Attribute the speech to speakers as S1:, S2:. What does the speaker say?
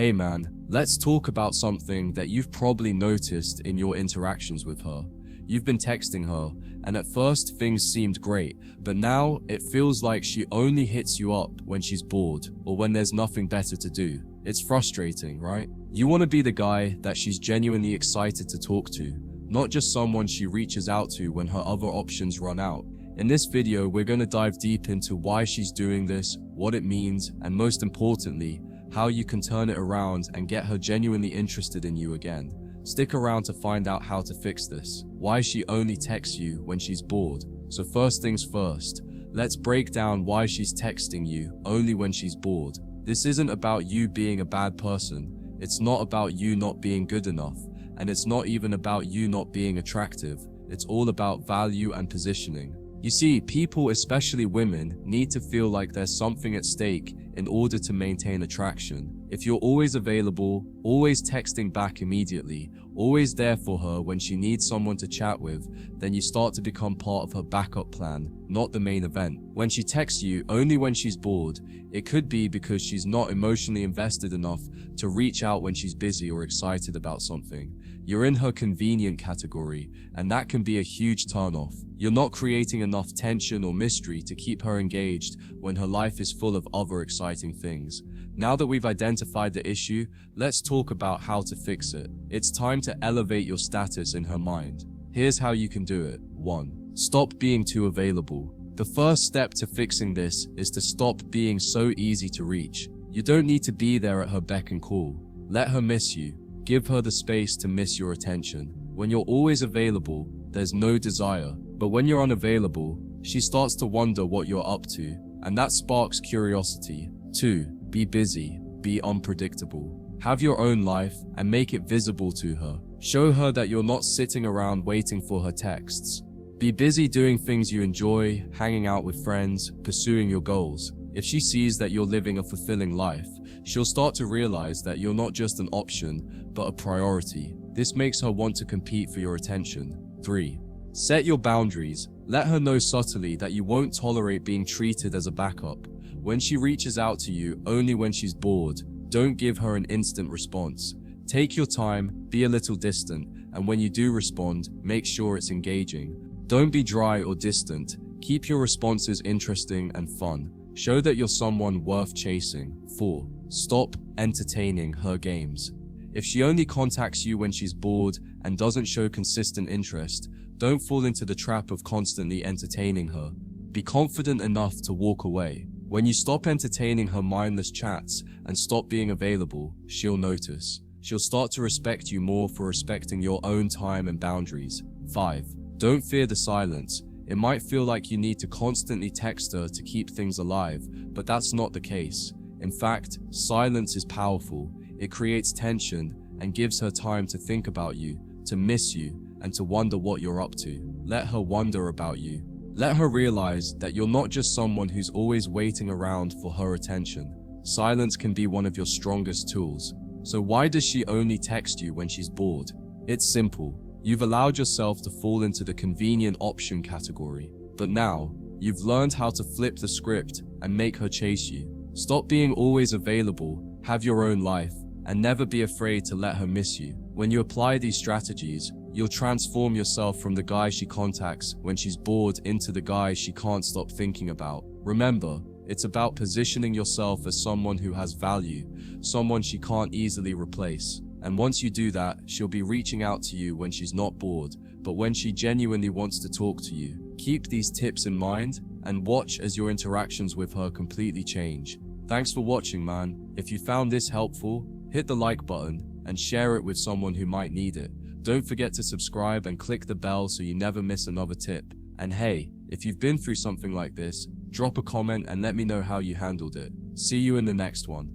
S1: Hey man, let's talk about something that you've probably noticed in your interactions with her. You've been texting her, and at first things seemed great, but now it feels like she only hits you up when she's bored or when there's nothing better to do. It's frustrating, right? You want to be the guy that she's genuinely excited to talk to, not just someone she reaches out to when her other options run out. In this video, we're going to dive deep into why she's doing this, what it means, and most importantly, how you can turn it around and get her genuinely interested in you again. Stick around to find out how to fix this. Why she only texts you when she's bored. So first things first, let's break down why she's texting you only when she's bored. This isn't about you being a bad person. It's not about you not being good enough. And it's not even about you not being attractive. It's all about value and positioning. You see, people, especially women, need to feel like there's something at stake in order to maintain attraction. If you're always available, always texting back immediately, always there for her when she needs someone to chat with, then you start to become part of her backup plan, not the main event. When she texts you only when she's bored, it could be because she's not emotionally invested enough to reach out when she's busy or excited about something. You're in her convenient category, and that can be a huge turnoff. You're not creating enough tension or mystery to keep her engaged when her life is full of other exciting things. Now that we've identified the issue, let's talk about how to fix it. It's time to elevate your status in her mind. Here's how you can do it. 1. Stop being too available. The first step to fixing this is to stop being so easy to reach. You don't need to be there at her beck and call. Let her miss you. Give her the space to miss your attention. When you're always available, there's no desire. But when you're unavailable, she starts to wonder what you're up to, and that sparks curiosity. 2. Be busy. Be unpredictable. Have your own life and make it visible to her. Show her that you're not sitting around waiting for her texts. Be busy doing things you enjoy, hanging out with friends, pursuing your goals. If she sees that you're living a fulfilling life, she'll start to realize that you're not just an option, but a priority. This makes her want to compete for your attention. 3. Set your boundaries. Let her know subtly that you won't tolerate being treated as a backup. When she reaches out to you only when she's bored, don't give her an instant response. Take your time, be a little distant, and when you do respond, make sure it's engaging. Don't be dry or distant. Keep your responses interesting and fun. Show that you're someone worth chasing. 4. Stop entertaining her games. If she only contacts you when she's bored and doesn't show consistent interest, don't fall into the trap of constantly entertaining her. Be confident enough to walk away. When you stop entertaining her mindless chats and stop being available, she'll notice. She'll start to respect you more for respecting your own time and boundaries. 5. Don't fear the silence. It might feel like you need to constantly text her to keep things alive, but that's not the case. In fact, silence is powerful. It creates tension and gives her time to think about you, to miss you, and to wonder what you're up to. Let her wonder about you. Let her realize that you're not just someone who's always waiting around for her attention. Silence can be one of your strongest tools. So why does she only text you when she's bored? It's simple. You've allowed yourself to fall into the convenient option category. But now, you've learned how to flip the script and make her chase you. Stop being always available, have your own life, and never be afraid to let her miss you. When you apply these strategies, you'll transform yourself from the guy she contacts when she's bored into the guy she can't stop thinking about. Remember, it's about positioning yourself as someone who has value, someone she can't easily replace. And once you do that, she'll be reaching out to you when she's not bored, but when she genuinely wants to talk to you. Keep these tips in mind and watch as your interactions with her completely change. Thanks for watching, man. If you found this helpful, hit the like button and share it with someone who might need it. Don't forget to subscribe and click the bell so you never miss another tip. And hey, if you've been through something like this, drop a comment and let me know how you handled it. See you in the next one.